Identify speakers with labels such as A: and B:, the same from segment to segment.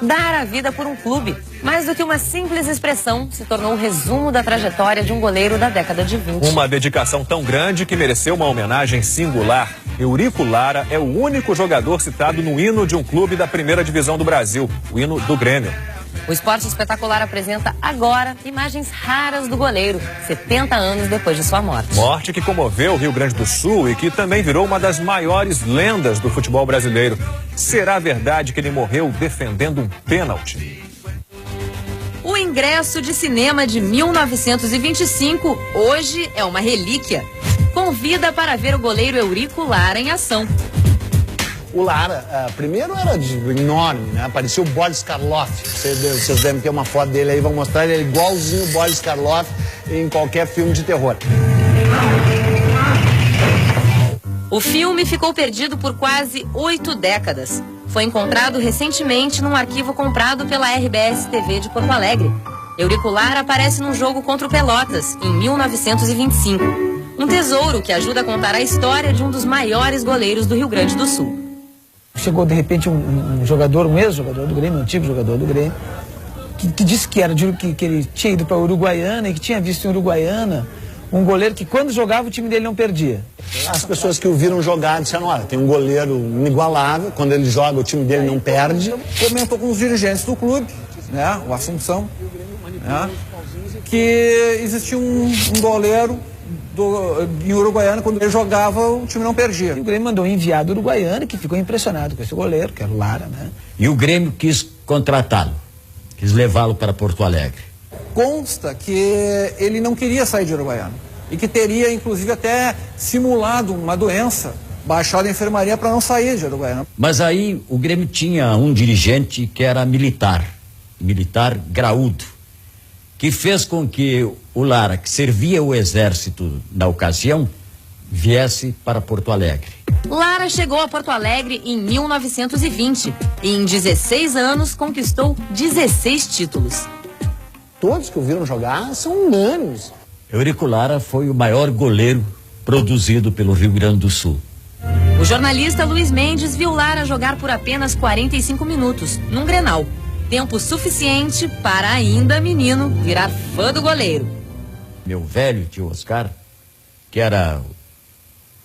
A: Dar a vida por um clube, mais do que uma simples expressão, se tornou o resumo da trajetória de um goleiro da década de 20.
B: Uma dedicação tão grande que mereceu uma homenagem singular. Eurico Lara é o único jogador citado no hino de um clube da primeira divisão do Brasil, o hino do Grêmio.
A: O Esporte Espetacular apresenta agora imagens raras do goleiro, 70 anos depois de sua morte.
B: Morte que comoveu o Rio Grande do Sul e que também virou uma das maiores lendas do futebol brasileiro. Será verdade que ele morreu defendendo um pênalti?
A: O ingresso de cinema de 1925 hoje é uma relíquia. Convida para ver o goleiro Eurico Lara em ação.
C: O Lara, primeiro era enorme, né? Parecia o Boris Karloff. Vocês devem ter uma foto dele aí, vão mostrar ele igualzinho o Boris Karloff em qualquer filme de terror.
A: O filme ficou perdido por quase 8 décadas. Foi encontrado recentemente num arquivo comprado pela RBS TV de Porto Alegre. Eurico Lara aparece num jogo contra o Pelotas, em 1925. Um tesouro que ajuda a contar a história de um dos maiores goleiros do Rio Grande do Sul.
D: Chegou de repente um jogador, um ex-jogador do Grêmio, um antigo jogador do Grêmio, que disse que ele tinha ido para a Uruguaiana e que tinha visto em Uruguaiana um goleiro que quando jogava o time dele não perdia.
C: As pessoas que o viram jogar disseram, olha, tem um goleiro inigualável, quando ele joga o time dele não perde.
E: Comentou com os dirigentes do clube, né, o Assunção, né, que existia um goleiro em Uruguaiana, quando ele jogava, o time não perdia.
D: E o Grêmio mandou um enviado uruguaiano que ficou impressionado com esse goleiro, que era o Lara, né?
F: E o Grêmio quis contratá-lo, quis levá-lo para Porto Alegre.
E: Consta que ele não queria sair de Uruguaiana e que teria, inclusive, até simulado uma doença, baixado a enfermaria para não sair de Uruguaiana.
F: Mas aí o Grêmio tinha um dirigente que era militar graúdo, que fez com que o Lara, que servia o exército na ocasião, viesse para Porto Alegre.
A: Lara chegou a Porto Alegre em 1920 e em 16 anos conquistou 16 títulos.
C: Todos que o viram jogar são unânimes.
F: Eurico Lara foi o maior goleiro produzido pelo Rio Grande do Sul.
A: O jornalista Luiz Mendes viu Lara jogar por apenas 45 minutos, num Grenal. Tempo suficiente para, ainda menino, virar fã do goleiro.
F: Meu velho tio Oscar, que era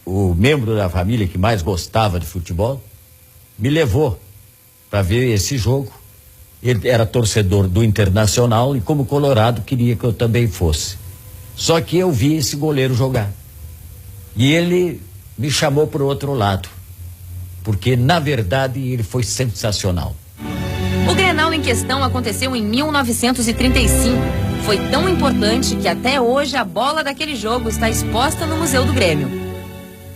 F: o membro da família que mais gostava de futebol, me levou para ver esse jogo. Ele era torcedor do Internacional e, como colorado, queria que eu também fosse. Só que eu vi esse goleiro jogar. E ele me chamou para o outro lado, porque, na verdade, ele foi sensacional.
A: O Grenal em questão aconteceu em 1935. Foi tão importante que até hoje a bola daquele jogo está exposta no Museu do Grêmio.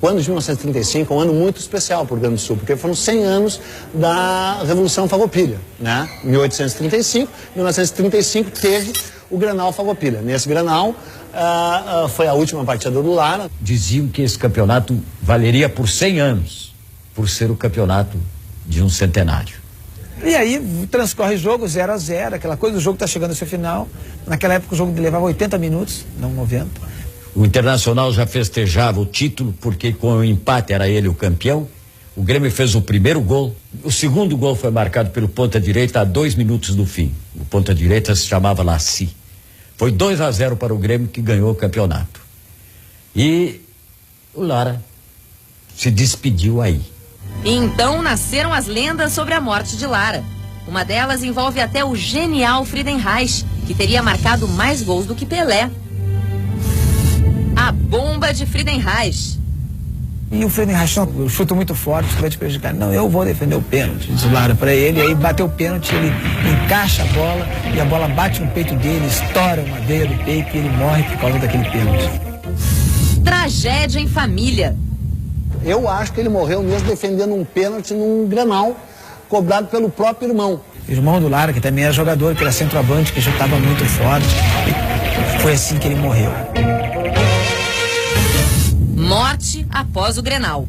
C: O ano de 1935 é um ano muito especial para o Rio Grande do Sul, porque foram 100 anos da Revolução Farroupilha, né? 1935 teve o Grenal Farroupilha. Nesse Grenal foi a última partida do Lara.
F: Diziam que esse campeonato valeria por 100 anos, por ser o campeonato de um centenário.
D: E aí transcorre o jogo 0-0, aquela coisa, o jogo está chegando ao seu final. Naquela época o jogo levava 80 minutos, não 90.
F: O Internacional já festejava o título, porque com o empate era ele o campeão. O Grêmio fez o primeiro gol. O segundo gol foi marcado pelo ponta-direita a 2 minutos do fim. O ponta-direita se chamava Laci. Foi 2-0 para o Grêmio, que ganhou o campeonato. E o Lara se despediu aí.
A: E então nasceram as lendas sobre a morte de Lara. Uma delas envolve até o genial Friedenreich, que teria marcado mais gols do que Pelé. A bomba de Friedenreich.
D: E o Friedenreich chuta muito forte, vai te prejudicar. Não, eu vou defender o pênalti, diz o Lara para ele. Aí bateu o pênalti, ele encaixa a bola e a bola bate no peito dele, estoura uma veia do peito e ele morre por causa daquele pênalti.
A: Tragédia em família.
C: Eu acho que ele morreu mesmo defendendo um pênalti num Grenal, cobrado pelo próprio irmão.
D: O irmão do Lara, que também era jogador, que era centroavante, que chutava muito forte. E foi assim que ele morreu.
A: Morte após o Grenal.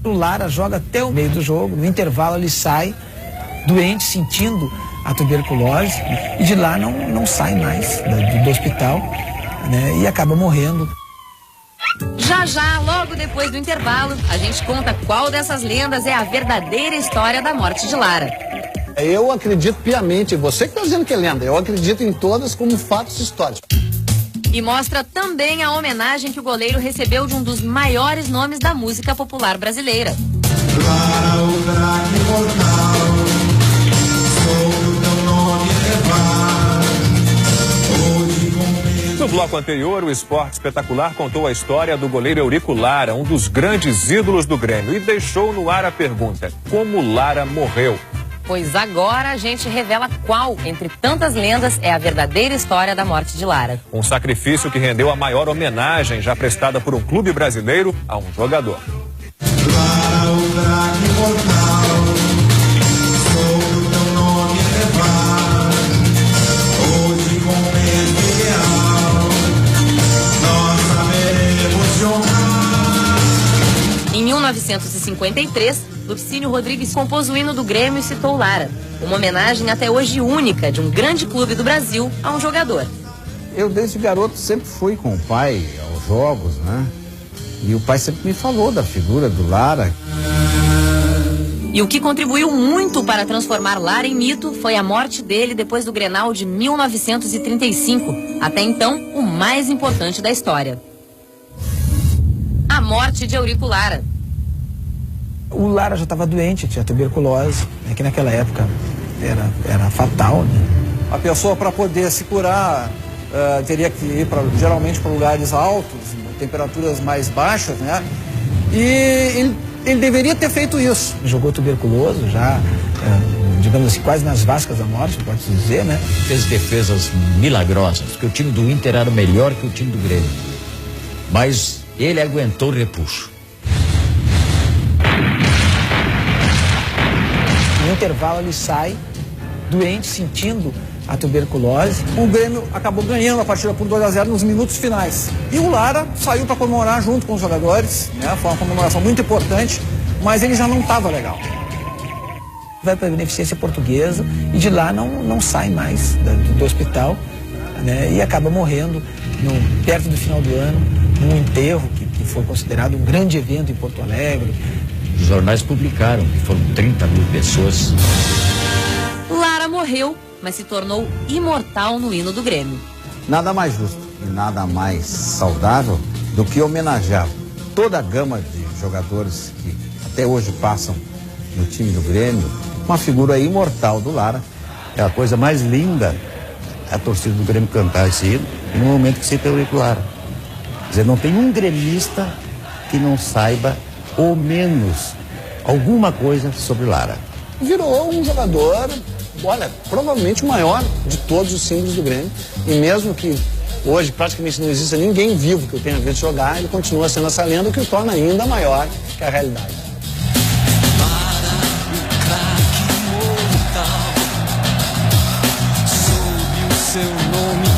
D: O Lara joga até o meio do jogo, no intervalo ele sai doente, sentindo a tuberculose, e de lá não sai mais do hospital, né, e acaba morrendo.
A: Já, logo depois do intervalo, a gente conta qual dessas lendas é a verdadeira história da morte de Lara.
C: Eu acredito piamente, você que está dizendo que é lenda, eu acredito em todas como fatos históricos.
A: E mostra também a homenagem que o goleiro recebeu de um dos maiores nomes da música popular brasileira.
G: Lara, o craque mortal, soube o teu nome levar. Hoje com
B: No bloco anterior, o Esporte Espetacular contou a história do goleiro Eurico Lara, um dos grandes ídolos do Grêmio, e deixou no ar a pergunta: como Lara morreu?
A: Pois agora a gente revela qual, entre tantas lendas, é a verdadeira história da morte de Lara.
B: Um sacrifício que rendeu a maior homenagem já prestada por um clube brasileiro a um jogador.
G: Lara, o craque mortal, soube o teu nome levar. Hoje com medo ideal, nós saberemos jogar.
A: Em 1953, Lupicínio Rodrigues compôs o hino do Grêmio e citou Lara, uma homenagem até hoje única de um grande clube do Brasil a um jogador.
E: Eu desde garoto sempre fui com o pai aos jogos, né? E o pai sempre me falou da figura do Lara.
A: E o que contribuiu muito para transformar Lara em mito foi a morte dele depois do Grenal de 1935, até então o mais importante da história. A morte de Eurico Lara.
D: O Lara já estava doente, tinha tuberculose, que naquela época era fatal, né?
E: A pessoa, para poder se curar, teria que ir geralmente para lugares altos, temperaturas mais baixas, né? E ele deveria ter feito isso.
D: Jogou tuberculoso já, digamos assim, quase nas vascas da morte, pode-se dizer, né?
F: Fez defesas milagrosas, porque o time do Inter era melhor que o time do Grêmio. Mas ele aguentou o repuxo.
D: No intervalo ele sai, doente, sentindo a tuberculose.
E: O Grêmio acabou ganhando a partida por 2-0 nos minutos finais. E o Lara saiu para comemorar junto com os jogadores, né? Foi uma comemoração muito importante, mas ele já não estava legal.
D: Vai para a Beneficência Portuguesa e de lá não sai mais do hospital, né? E acaba morrendo perto do final do ano, num enterro que foi considerado um grande evento em Porto Alegre.
F: Os jornais publicaram que foram 30 mil pessoas.
A: Lara morreu, mas se tornou imortal no hino do Grêmio.
H: Nada mais justo e nada mais saudável do que homenagear toda a gama de jogadores que até hoje passam no time do Grêmio, uma figura imortal do Lara.
I: É a coisa mais linda a torcida do Grêmio cantar esse hino no momento que cita o Eurico Lara. Quer dizer, não tem um gremista que não saiba ou menos alguma coisa sobre Lara.
C: Virou um jogador, olha, provavelmente o maior de todos os símbolos do Grêmio. E mesmo que hoje praticamente não exista ninguém vivo que eu tenha visto jogar, ele continua sendo essa lenda, o que o torna ainda maior que a realidade.
G: Lara, o craque mortal, soube o seu nome